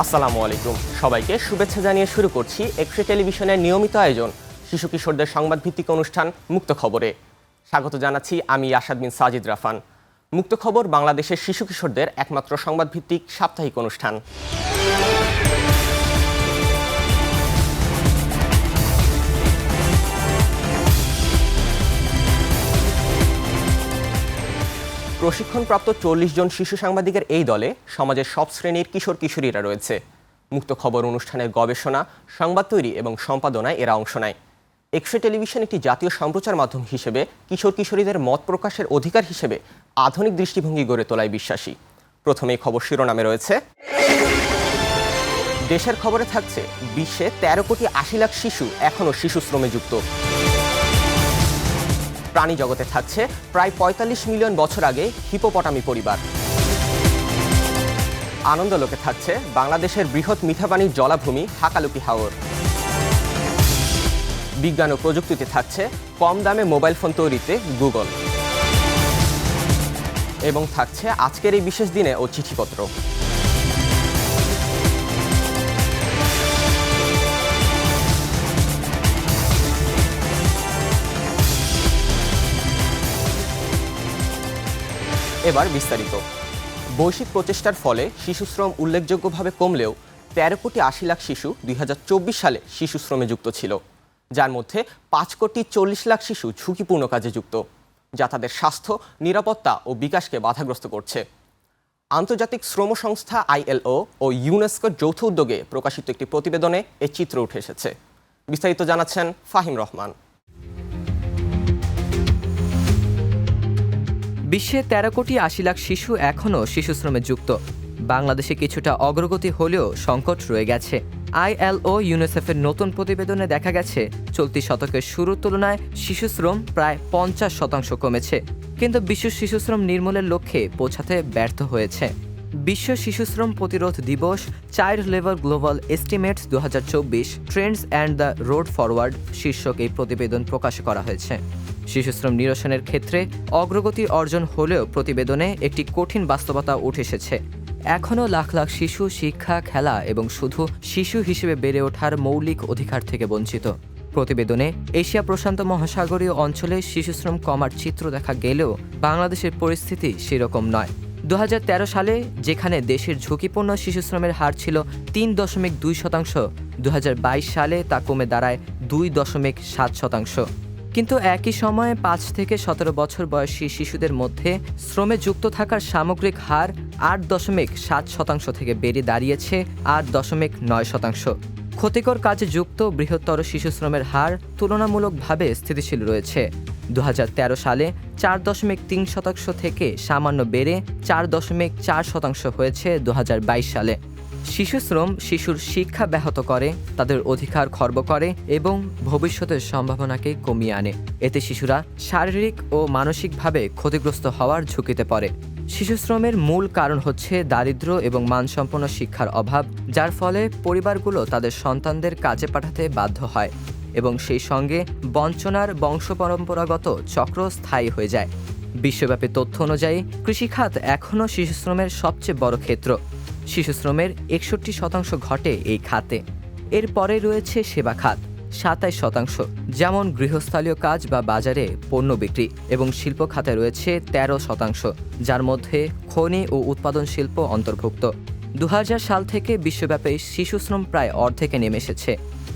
আসসালামু আলাইকুম, সবাইকে শুভেচ্ছা জানিয়ে শুরু করছি একুশে টেলিভিশনের নিয়মিত আয়োজন শিশু কিশোরদের সংবাদ ভিত্তিক অনুষ্ঠান মুক্ত খবরে। স্বাগত জানাচ্ছি আমি আসাদ বিন সাজিদ রাফান। মুক্ত খবর বাংলাদেশের শিশু কিশোরদের একমাত্র সংবাদ ভিত্তিক সাপ্তাহিক অনুষ্ঠান। প্রশিক্ষণপ্রাপ্ত 40 জন শিশু সাংবাদিকের এই দলে সমাজের সব শ্রেণীর কিশোর কিশোরীরা রয়েছে। মুক্ত খবর অনুষ্ঠানের গবেষণা, সংবাদ তৈরি এবং সম্পাদনায় এরা অংশ নেয়। একুশে টেলিভিশন একটি জাতীয় সম্প্রচার মাধ্যম হিসেবে কিশোর কিশোরীদের মত প্রকাশের অধিকার হিসেবে আধুনিক দৃষ্টিভঙ্গি গড়ে তোলায় বিশ্বাসী। প্রথমেই খবর শিরোনামে রয়েছে, দেশের খবরে থাকছে বিশ্বে 13 কোটি 80 লাখ শিশু এখনও শিশু শ্রমে যুক্ত। প্রাণী জগতে থাকছে প্রায় 45 মিলিয়ন বছর আগে হিপোপটামি পরিবার। আনন্দলোকে থাকছে বাংলাদেশের বৃহৎ মিঠাপানির জলাভূমি হাকালুকি হাওর। বিজ্ঞান ও প্রযুক্তিতে থাকছে কম দামে মোবাইল ফোন তৈরিতে গুগল। এবং থাকছে আজকের এই বিশেষ দিনে ও চিঠিপত্র। এবার বিস্তারিত। বৈশ্বিক প্রচেষ্টার ফলে শিশুশ্রম উল্লেখযোগ্যভাবে কমলেও 13 কোটি 80 লাখ শিশু 2024 সালে শিশু শ্রমে যুক্ত ছিল, যার মধ্যে 5 কোটি 40 লাখ শিশু ঝুঁকিপূর্ণ কাজে যুক্ত, যা তাদের স্বাস্থ্য, নিরাপত্তা ও বিকাশকে বাধাগ্রস্ত করছে। আন্তর্জাতিক শ্রম সংস্থা ILO ও ইউনেস্কোর যৌথ উদ্যোগে প্রকাশিত একটি প্রতিবেদনে এর চিত্র উঠে এসেছে। বিস্তারিত জানাচ্ছেন ফাহিম রহমান। বিশ্বে 13 কোটি 80 লাখ শিশু এখনও শিশুশ্রমে যুক্ত। বাংলাদেশে কিছুটা অগ্রগতি হলেও সংকট রয়ে গেছে। ILO ইউনিসেফের নতুন প্রতিবেদনে দেখা গেছে, চলতি শতকের শুরুর তুলনায় শিশুশ্রম প্রায় 50% কমেছে, কিন্তু বিশ্ব শিশুশ্রম নির্মূলের লক্ষ্যে পৌঁছাতে ব্যর্থ হয়েছে। বিশ্ব শিশুশ্রম প্রতিরোধ দিবস child labour global estimates 2024 Trends and the road forward শীর্ষক এই প্রতিবেদন প্রকাশ করা হয়েছে। শিশুশ্রম নিরসনের ক্ষেত্রে অগ্রগতি অর্জন হলেও প্রতিবেদনে একটি কঠিন বাস্তবতা উঠে এসেছে। এখনও লাখ লাখ শিশু শিক্ষা, খেলা এবং শুধু শিশু হিসেবে বেড়ে ওঠার মৌলিক অধিকার থেকে বঞ্চিত। প্রতিবেদনে এশিয়া প্রশান্ত মহাসাগরীয় অঞ্চলে শিশুশ্রম কমার চিত্র দেখা গেলেও বাংলাদেশের পরিস্থিতি সেরকম নয়। 2013 সালে যেখানে দেশের ঝুঁকিপূর্ণ শিশুশ্রমের হার ছিল 3.2%, 2022 সালে তা কমে দাঁড়ায় 2.7%। কিন্তু একই সময়ে 5 থেকে 17 বছর বয়সী শিশুদের মধ্যে শ্রমে যুক্ত থাকার সামগ্রিক হার 8.7% থেকে বেড়ে দাঁড়িয়েছে 8.9%। ক্ষতিকর কাজে যুক্ত বৃহত্তর শিশুশ্রমের হার তুলনামূলকভাবে স্থিতিশীল রয়েছে। 2013 সালে 4.3% থেকে সামান্য বেড়ে 4.4% হয়েছে 2022 সালে। শিশুশ্রম শিশুর শিক্ষা ব্যাহত করে, তাদের অধিকার খর্ব করে এবং ভবিষ্যতের সম্ভাবনাকে কমিয়ে আনে। এতে শিশুরা শারীরিক ও মানসিকভাবে ক্ষতিগ্রস্ত হওয়ার ঝুঁকিতে পড়ে। শিশুশ্রমের মূল কারণ হচ্ছে দারিদ্র্য এবং মানসম্পন্ন শিক্ষার অভাব, যার ফলে পরিবারগুলো তাদের সন্তানদের কাজে পাঠাতে বাধ্য হয় এবং সেই সঙ্গে বঞ্চনার বংশপরম্পরাগত চক্র স্থায়ী হয়ে যায়। বিশ্বব্যাপী তথ্য অনুযায়ী কৃষিখাত এখনও শিশুশ্রমের সবচেয়ে বড় ক্ষেত্র। শিশুশ্রমের 61% ঘটে এই খাতে। এরপরে রয়েছে সেবা খাত 27%, যেমন গৃহস্থালীয় কাজ বা বাজারে পণ্য বিক্রি, এবং শিল্প খাতে রয়েছে 13%, যার মধ্যে খনি ও উৎপাদন শিল্প অন্তর্ভুক্ত। 2000 সাল থেকে বিশ্বব্যাপী শিশুশ্রম প্রায় অর্ধেকে নেমে এসেছে।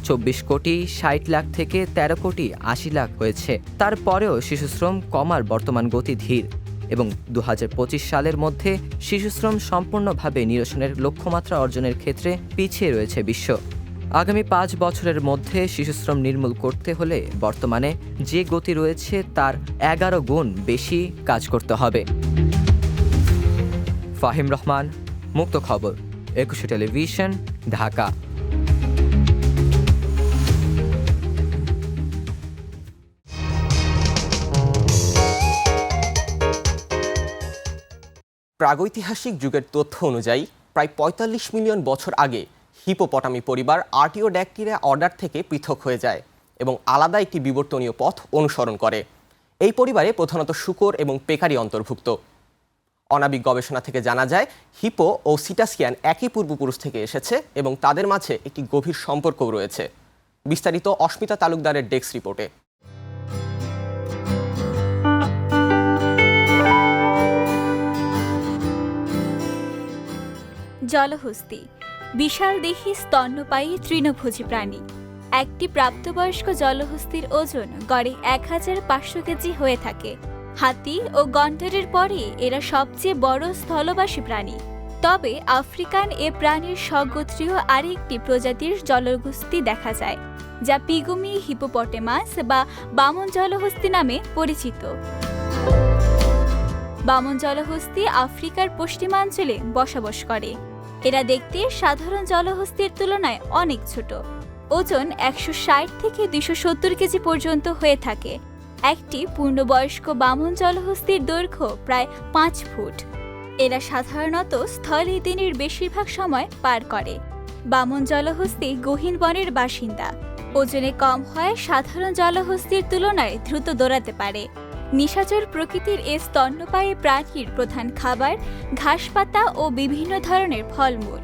24 কোটি 60 লাখ থেকে 13 কোটি 80 লাখ হয়েছে। তারপরেও শিশুশ্রম কমার বর্তমান গতি ধীর এবং 2025 সালের মধ্যে শিশুশ্রম সম্পূর্ণভাবে নিরসনের লক্ষ্যমাত্রা অর্জনের ক্ষেত্রে পিছিয়ে রয়েছে বিশ্ব। আগামী 5 বছরের মধ্যে শিশুশ্রম নির্মূল করতে হলে বর্তমানে যে গতি রয়েছে তার 11 গুণ বেশি কাজ করতে হবে। ফাহিম রহমান, মুক্ত খবর, একুশে টেলিভিশন, ঢাকা। প্রাগৈতিহাসিক যুগের তথ্য অনুযায়ী প্রায় 45 মিলিয়ন বছর আগে হিপোপটামি পরিবার আর্টিওড্যাকটিলা অর্ডার থেকে পৃথক হয়ে যায় এবং আলাদা একটি বিবর্তনীয় পথ অনুসরণ করে। এই পরিবারে প্রধানত শূকর এবং পেকারি অন্তর্ভুক্ত। অনাবিক গবেষণা থেকে জানা যায় হিপো ও সিটাসিয়ান একই পূর্বপুরুষ থেকে এসেছে এবং তাদের মাঝে একটি গভীর সম্পর্কও রয়েছে। বিস্তারিত অস্মিতা তালুকদারের ডেস্ক রিপোর্টে। জলহস্তী বিশালদেহী স্তন্যপায়ী তৃণভোজী প্রাণী। একটি প্রাপ্তবয়স্ক জলহস্তীর ওজন গড়ে 1500 কেজি হয়ে থাকে। হাতি ও গন্ডারের পরে এরা সবচেয়ে বড় স্থলবাসী প্রাণী। তবে আফ্রিকান এ প্রাণীর স্বগোত্রীয় আরেকটি প্রজাতির জলহস্তী দেখা যায়, যা পিগুমি হিপোপটেমাস বা বামন জলহস্তী নামে পরিচিত। বামন জলহস্তী আফ্রিকার পশ্চিমাঞ্চলে বসবাস করে। এরা দেখতে সাধারণ জলহস্তীর তুলনায় অনেক ছোট। ওজন 160 থেকে 270 কেজি পর্যন্ত হয়ে থাকে। একটি পূর্ণবয়স্ক বামন জলহস্তীর দৈর্ঘ্য প্রায় 5 ফুট। এরা সাধারণত স্থলে দিনের বেশিরভাগ সময় পার করে। বামন জলহস্তী গহীন বনের বাসিন্দা। ওজনে কম হয় সাধারণ জলহস্তীর তুলনায় দ্রুত দৌড়াতে পারে। নিশাচর প্রকৃতির এ স্তন্যপায়ী প্রাণীর প্রধান খাবার ঘাসপাতা ও বিভিন্ন ধরনের ফলমূল।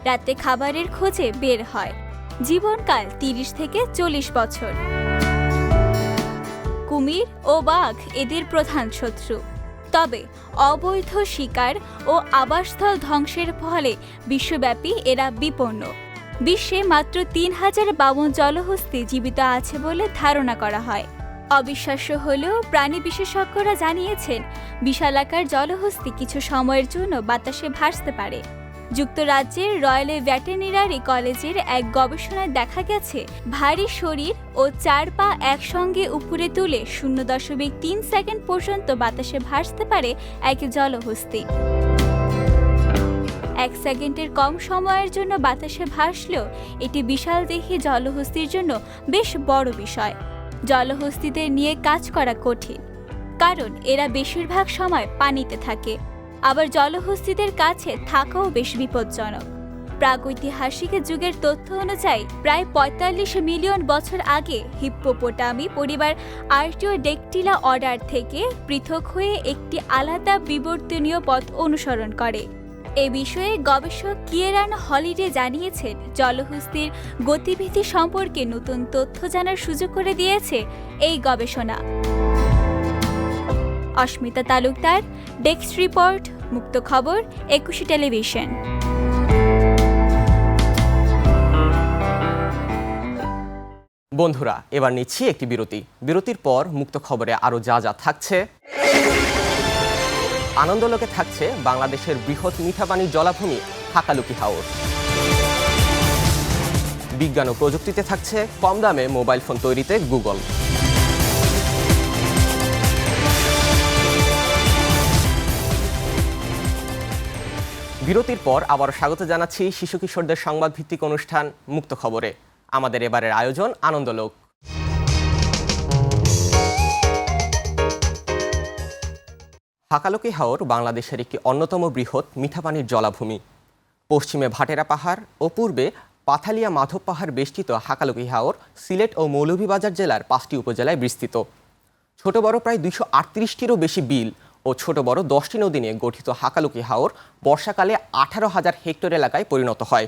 রাতে খাবারের খোঁজে বের হয়। জীবনকাল 30 থেকে 40 বছর। কুমির ও বাঘ এদের প্রধান শত্রু। তবে অবৈধ শিকার ও আবাসস্থল ধ্বংসের ফলে বিশ্বব্যাপী এরা বিপন্ন। বিশ্বে মাত্র 3000 বামন জলহস্তী জীবিত আছে বলে ধারণা করা হয়। অবিশ্বাস্য হলেও প্রাণী বিশেষজ্ঞরা জানিয়েছেন বিশালাকার জলহস্তী কিছু সময়ের জন্য বাতাসে ভাসতে পারে। যুক্তরাজ্যের রয়্যাল ভেটেরিনারি কলেজের এক গবেষণায় দেখা গেছে ভারী শরীর ও 4 পা একসঙ্গে উপরে তুলে 0.3 সেকেন্ড পর্যন্ত বাতাসে ভাসতে পারে এক জলহস্তী। 1 সেকেন্ডের কম সময়ের জন্য বাতাসে ভাসলেও এটি বিশালদেহী জলহস্তীর জন্য বেশ বড় বিষয়। জলহস্তীদের নিয়ে কাজ করা কঠিন, কারণ এরা বেশিরভাগ সময় পানিতে থাকে। আবার জলহস্তীদের কাছে থাকাও বেশ বিপজ্জনক। প্রাগৈতিহাসিক যুগের তথ্য অনুযায়ী প্রায় 45 মিলিয়ন বছর আগে হিপ্পোপোটামি পরিবার আর্টিওডেকটিলা অর্ডার থেকে পৃথক হয়ে একটি আলাদা বিবর্তনীয় পথ অনুসরণ করে। এ বিষয়ে গবেষক কিয়েরান হলিডে জানিয়েছেন জলহস্তীর গতিবিধি সম্পর্কে নতুন তথ্য জানার সুযোগ করে দিয়েছে এই গবেষণা। অস্মিতা তালুকদার, ডেস্ক রিপোর্ট, মুক্ত খবর, 21 টেলিভিশন। বন্ধুরা, এবার নিচ্ছি একটি বিরতি। বিরতির পর মুক্ত খবরে আরও যা যা থাকছে। আনন্দলোকে থাকছে বাংলাদেশের বৃহৎ মিঠা পানির জলাভূমি হাকালুকি হাওর। বিজ্ঞান ও প্রযুক্তিতে থাকছে কম দামে মোবাইল ফোন তৈরিতে গুগল। বিরতির পর আবারও স্বাগত জানাচ্ছি শিশু কিশোরদের সংবাদ ভিত্তিক অনুষ্ঠান মুক্ত খবরে। আমাদের এবারের আয়োজন আনন্দলোক। হাকালুকি হাওর বাংলাদেশের একটি অন্যতম বৃহৎ মিঠা পানির জলাভূমি। পশ্চিমে ভাটেরা পাহাড় ও পূর্বে পাথালিয়া মাধব পাহাড় বেষ্টিত হাকালুকি হাওর সিলেট ও মৌলভীবাজার জেলার 5টি উপজেলায় বিস্তৃত। ছোট বড় প্রায় 238টিরও বেশি বিল ও ছোট বড় 10টি নদী নিয়ে গঠিত হাকালুকি হাওর বর্ষাকালে 18,000 হেক্টর এলাকায় পরিণত হয়।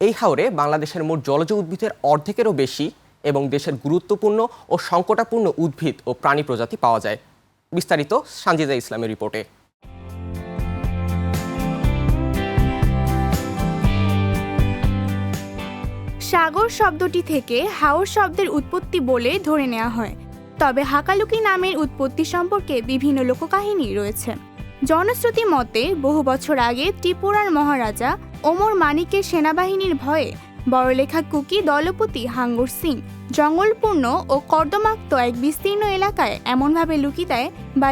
এই হাওরে বাংলাদেশের মোট জলজ উদ্ভিদের অর্ধেকেরও বেশি এবং দেশের গুরুত্বপূর্ণ ও সংকটাপূর্ণ উদ্ভিদ ও প্রাণী প্রজাতি পাওয়া যায়। বিস্তারিত সানজিদা ইসলামের রিপোর্টে। সাগর শব্দটি থেকে হাওর শব্দের উৎপত্তি বলে ধরে নেওয়া হয়। তবে হাকালুকি নামের উৎপত্তি সম্পর্কে বিভিন্ন লোককাহিনী রয়েছে। জনশ্রুতি মতে বহু বছর আগে ত্রিপুরার মহারাজা ওমর মানিকের সেনাবাহিনীর ভয়ে বড়লেখা কুকি দলপতি হাঙ্গর সিং জঙ্গলপূর্ণ ও কর্দমাক্ত এক বিস্তীর্ণ এলাকায় এমনভাবে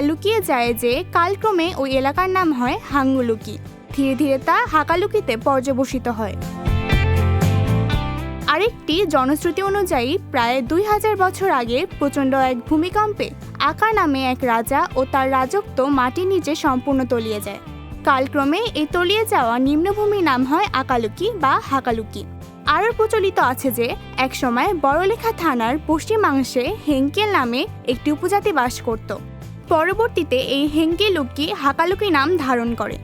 লুকিয়ে যায় যে কালক্রমে ওই এলাকার নাম হয় হাঙ্গুলুকি। ধীরে ধীরে তা হাকালুকিতে পর্যবসিত হয়। আরেকটি জনশ্রুতি অনুযায়ী প্রায় 2000 বছর আগে প্রচণ্ড এক ভূমিকম্পে আকা নামে এক রাজা ও তার রাজত্ব মাটির নিচে সম্পূর্ণ তলিয়ে যায়। কালক্রমে এই তলিয়ে যাওয়া নিম্নভূমির নাম হয় আকালুকি বা হাকালুকি। আরও প্রচলিত আছে যে একসময় বড়লেখা থানার পশ্চিমাংশে হেঙ্কেল নামে একটি উপজাতি বাস করত। পরবর্তীতে এই হেঙ্গে লুকি হাকালুকি নাম ধারণ করে।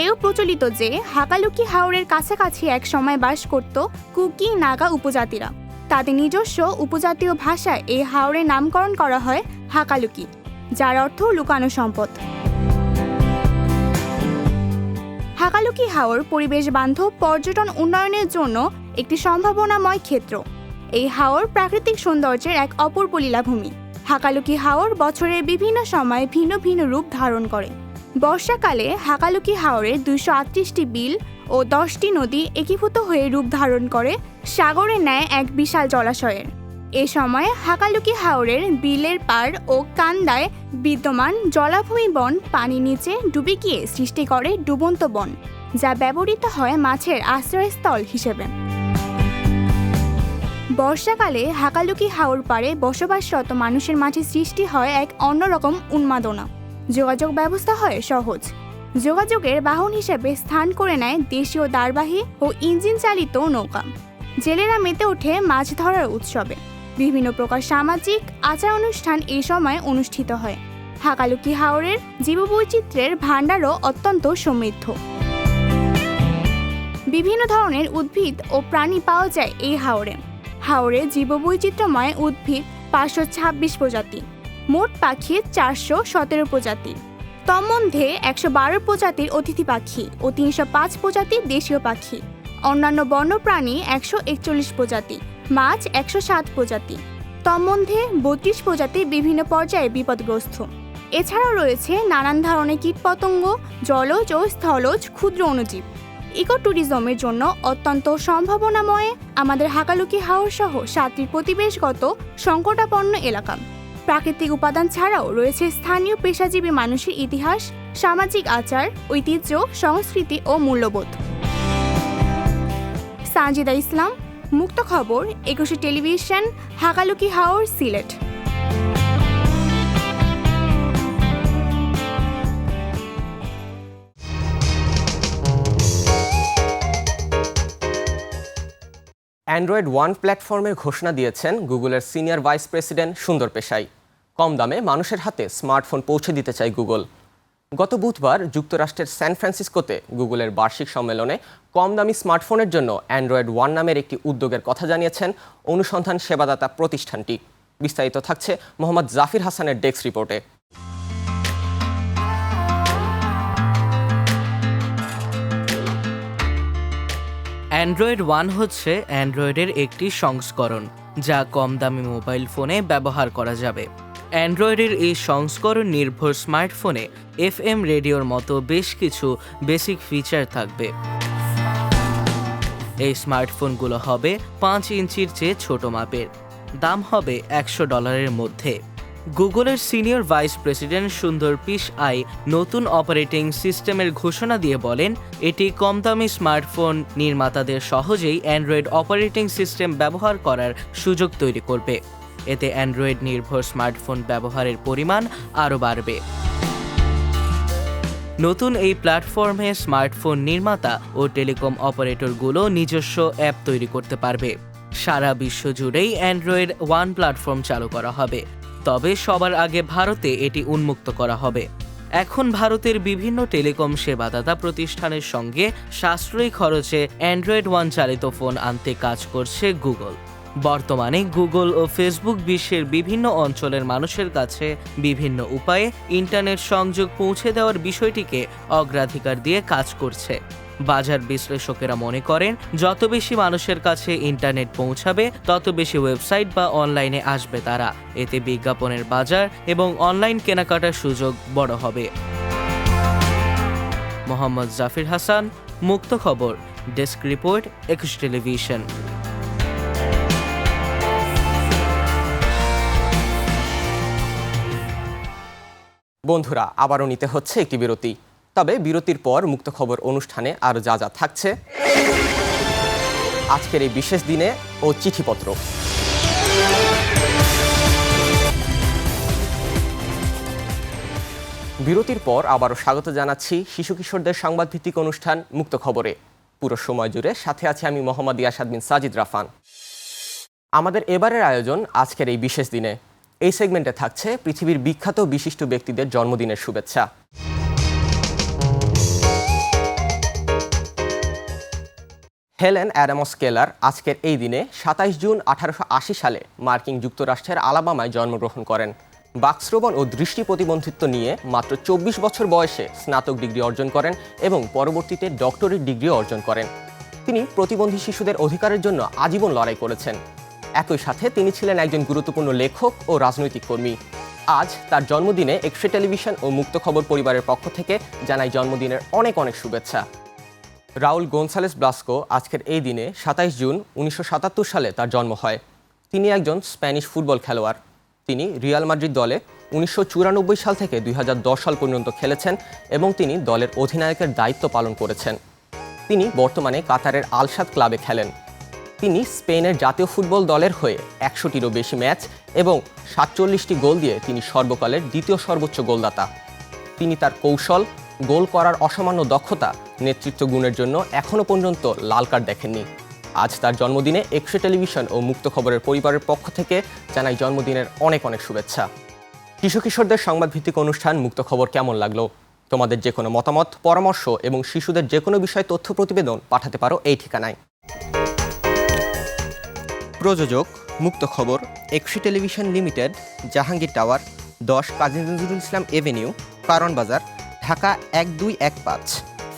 এও প্রচলিত যে হাকালুকি হাওরের কাছাকাছি এক সময় বাস করত কুকি নাগা উপজাতিরা। তাদের নিজস্ব উপজাতীয় ভাষায় এই হাওরের নামকরণ করা হয় হাকালুকি, যার অর্থ লুকানো সম্পদ। হাকালুকি হাওর পরিবেশ বান্ধব পর্যটন উন্নয়নের জন্য একটি সম্ভাবনাময় ক্ষেত্র। এই হাওর প্রাকৃতিক সৌন্দর্যের এক অপূর্ব লীলাভূমি। হাকালুকি হাওর বছরের বিভিন্ন সময়ে ভিন্ন ভিন্ন রূপ ধারণ করে। বর্ষাকালে হাকালুকি হাওরে 238টি বিল ও 10টি নদী একীভূত হয়ে রূপ ধারণ করে সাগরের ন্যায় এক বিশাল জলাশয়ের। এ সময় হাকালুকি হাওরের বিলের পাড় ও কান্দায় বিদ্যমান জলাভূমি বন পানির নিচে ডুবে গিয়ে সৃষ্টি করে ডুবন্ত বন, যা ব্যবহৃত হয় মাছের আশ্রয়স্থল হিসেবে। বর্ষাকালে হাকালুকি হাওর পাড়ে বসবাসরত মানুষের মাঝে সৃষ্টি হয় এক অন্যরকম উন্মাদনা। যোগাযোগ ব্যবস্থা হয় সহজ। যোগাযোগের বাহন হিসেবে স্থান করে নেয় দেশীয় দারবাহী ও ইঞ্জিন চালিত নৌকা। জেলেরা মেতে ওঠে মাছ ধরার উৎসবে। বিভিন্ন প্রকার সামাজিক আচার অনুষ্ঠান এই সময় অনুষ্ঠিত হয়। হাকালুকি হাওরের জীববৈচিত্র্যের ভাণ্ডারও অত্যন্ত সমৃদ্ধ। বিভিন্ন ধরনের উদ্ভিদ ও প্রাণী পাওয়া যায় এই হাওরে। হাওরে জীববৈচিত্র্যময় উদ্ভিদ 526 প্রজাতি, মোট পাখি 417 প্রজাতি। তন্মধ্যে 112 প্রজাতির অতিথি পাখি ও 305 প্রজাতির দেশীয় পাখি। অন্যান্য বন্যপ্রাণী 141 প্রজাতি, মাছ 107 প্রজাতি। তন্মধ্যে 32 প্রজাতি বিভিন্ন পর্যায়ে বিপদগ্রস্ত। এছাড়াও রয়েছে নানান ধরনের কীটপতঙ্গ, জলজ ও স্থলজ ক্ষুদ্র অণুজীব। ইকো ট্যুরিজমের জন্য অত্যন্ত সম্ভাবনাময় আমাদের হাকালুকি হাওর সহ 7টি পরিবেশগত সংকটাপন্ন এলাকা। প্রাকৃতিক উপাদান ছাড়াও রয়েছে স্থানীয় পেশাজীবী মানুষের ইতিহাস, সামাজিক আচার, ঐতিহ্য, সংস্কৃতি ও মূল্যবোধ। সানজিদা ইসলাম, মুক্ত খবর, 21 টেলিভিশন, হাকালুকি হাওর, সিলেট। অ্যান্ড্রয়েড ওয়ান প্ল্যাটফর্মের ঘোষণা দিয়েছেন গুগলের সিনিয়র ভাইস প্রেসিডেন্ট সুন্দর পেশাই। কম দামে মানুষের হাতে স্মার্টফোন পৌঁছে দিতে চায় গুগল। গত বুধবার যুক্তরাষ্ট্রের স্যান ফ্রান্সিসকোতে গুগলের বার্ষিক সম্মেলনে কম দামি স্মার্টফোনের জন্য অ্যান্ড্রয়েড ওয়ান নামের একটি উদ্যোগের কথা জানিয়েছেন অনুসন্ধান সেবাদাতা প্রতিষ্ঠানটি। বিস্তারিত থাকছে মোহাম্মদ জাফির হাসানের ডেস্ক রিপোর্টে। অ্যান্ড্রয়েড ওয়ান হচ্ছে অ্যান্ড্রয়েডের একটি সংস্করণ যা কম দামি মোবাইল ফোনে ব্যবহার করা যাবে। অ্যান্ড্রয়েডের এই সংস্করণ নির্ভর স্মার্টফোনে FM রেডিওর মতো বেশ কিছু বেসিক ফিচার থাকবে। এই স্মার্টফোনগুলো হবে 5 ইঞ্চির চেয়ে ছোট মাপের। দাম হবে $100 মধ্যে। গুগলের সিনিয়র ভাইস প্রেসিডেন্ট সুন্দর পিচাই নতুন অপারেটিং সিস্টেমের ঘোষণা দিয়ে বলেন, এটি কম দামি স্মার্টফোন নির্মাতাদের সহজেই অ্যান্ড্রয়েড অপারেটিং সিস্টেম ব্যবহার করার সুযোগ তৈরি করবে। এতে অ্যান্ড্রয়েড নির্ভর স্মার্টফোন ব্যবহারের পরিমাণ আরও বাড়বে। নতুন এই প্ল্যাটফর্মে স্মার্টফোন নির্মাতা ও টেলিকম অপারেটরগুলো নিজস্ব অ্যাপ তৈরি করতে পারবে। সারা বিশ্ব জুড়েই অ্যান্ড্রয়েড ওয়ান প্ল্যাটফর্ম চালু করা হবে, তবে সবার আগে ভারতে এটি উন্মুক্ত করা হবে। এখন ভারতের বিভিন্ন টেলিকম সেবাদাতা প্রতিষ্ঠানের সঙ্গে সাশ্রয়ী খরচে অ্যান্ড্রয়েড ওয়ান চালিত ফোন আনতে কাজ করছে গুগল। বর্তমানে গুগল ও ফেসবুক বিশ্বের বিভিন্ন অঞ্চলের মানুষের কাছে বিভিন্ন উপায়ে ইন্টারনেট সংযোগ পৌঁছে দেওয়ার বিষয়টিকে অগ্রাধিকার দিয়ে কাজ করছে। বাজার বিশ্লেষকেরা মনে করেন, যত বেশি মানুষের কাছে ইন্টারনেট পৌঁছাবে তত বেশি ওয়েবসাইট বা অনলাইনে আসবে তারা। এতে বিজ্ঞাপনের বাজার এবং অনলাইন কেনাকাটার সুযোগ বড় হবে। মোহাম্মদ জাফির হাসান, মুক্ত খবর, ডেস্ক রিপোর্ট, 21 টেলিভিশন। বন্ধুরা, আবারও নিতে হচ্ছে একটি বিরতি। তবে বিরতির পর মুক্ত খবর অনুষ্ঠানে আরও যা যা থাকছে, আজকের এই বিশেষ দিনে ও চিঠিপত্র। বিরতির পর আবারও স্বাগত জানাচ্ছি শিশু কিশোরদের সংবাদভিত্তিক অনুষ্ঠান মুক্ত খবরে। পুরো সময় জুড়ে সাথে আছে আমি মোহাম্মদ ইয়াসাদ বিন সাজিদ রাফান। আমাদের এবারের আয়োজন আজকের এই বিশেষ দিনে। এই সেগমেন্টে থাকছে পৃথিবীর বিখ্যাত বিশিষ্ট ব্যক্তিদের জন্মদিনের শুভেচ্ছা। হেলেন অ্যাডামস কেলার আজকের এই দিনে ২৭ জুন ১৮৮০ সালে মার্কিন যুক্তরাষ্ট্রের আলাবামায় জন্মগ্রহণ করেন। বাকশ্রবণ ও দৃষ্টি প্রতিবন্ধিত্ব নিয়ে মাত্র ২৪ বছর বয়সে স্নাতক ডিগ্রি অর্জন করেন এবং পরবর্তীতে ডক্টরেট ডিগ্রিও অর্জন করেন। তিনি প্রতিবন্ধী শিশুদের অধিকারের জন্য আজীবন লড়াই করেছেন। একই সাথে তিনি ছিলেন একজন গুরুত্বপূর্ণ লেখক ও রাজনৈতিক কর্মী। আজ তার জন্মদিনে এক্সট্রা টেলিভিশন ও মুক্ত খবর পরিবারের পক্ষ থেকে জানাই জন্মদিনের অনেক অনেক শুভেচ্ছা। রাউল গোনসালেস ব্লাসকো আজকের এই দিনে ২৭ জুন ১৯৭৭ সালে তার জন্ম হয়। তিনি একজন স্প্যানিশ ফুটবল খেলোয়াড়। তিনি রিয়াল মাদ্রিদ দলে ১৯৯৪ সাল থেকে ২০১০ সাল পর্যন্ত খেলেছেন এবং তিনি দলের অধিনায়কের দায়িত্ব পালন করেছেন। তিনি বর্তমানে কাতারের আল শাদ ক্লাবে খেলেন। তিনি স্পেনের জাতীয় ফুটবল দলের হয়ে ১০০টিরও বেশি ম্যাচ এবং ৪৭টি গোল দিয়ে তিনি সর্বকালের দ্বিতীয় সর্বোচ্চ গোলদাতা। তিনি তার কৌশল, গোল করার অসামান্য দক্ষতা, নেতৃত্ব গুণের জন্য এখনও পর্যন্ত লাল কার্ড দেখেননি। আজ তার জন্মদিনে এক্সট্রা টেলিভিশন ও মুক্ত খবরের পরিবারের পক্ষ থেকে জানাই জন্মদিনের অনেক অনেক শুভেচ্ছা। শিশু কিশোরদের সংবাদভিত্তিক অনুষ্ঠান মুক্ত খবর কেমন লাগলো? তোমাদের যে কোনো মতামত, পরামর্শ এবং শিশুদের যে কোনো বিষয়ে তথ্য প্রতিবেদন পাঠাতে পারো এই ঠিকানায়। প্রযোজক মুক্ত খবর, extra television limited, Jahangir tower, 10 Kazi Nazrul Islam Avenue, কারণ বাজার, ঢাকা ১২১৫।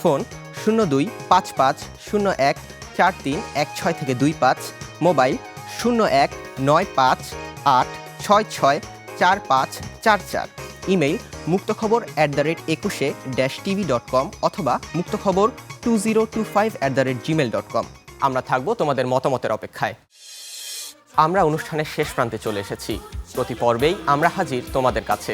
ফোন 0255014316 থেকে 25, মোবাইল 019586664544, ইমেইল মুক্তখবর@21-tv.com অথবা মুক্তখবর 2025@gmail.com। আমরা থাকবো তোমাদের মতামতের অপেক্ষায়। আমরা অনুষ্ঠানের শেষ প্রান্তে চলে এসেছি। প্রতি পর্বেই আমরা হাজির তোমাদের কাছে।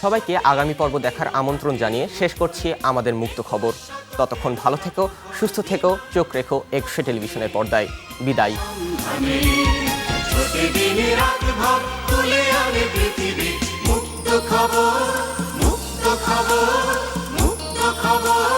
সবাইকে আগামী পর্ব দেখার আমন্ত্রণ জানিয়ে শেষ করছি আমাদের মুক্ত খবর। ততক্ষণ ভালো থেকো, সুস্থ থেকো, চোখ রেখো এক্সট্রা টেলিভিশনের পর্দায়। বিদায়। মুক্ত খবর, মুক্ত খবর, মুক্ত খবর।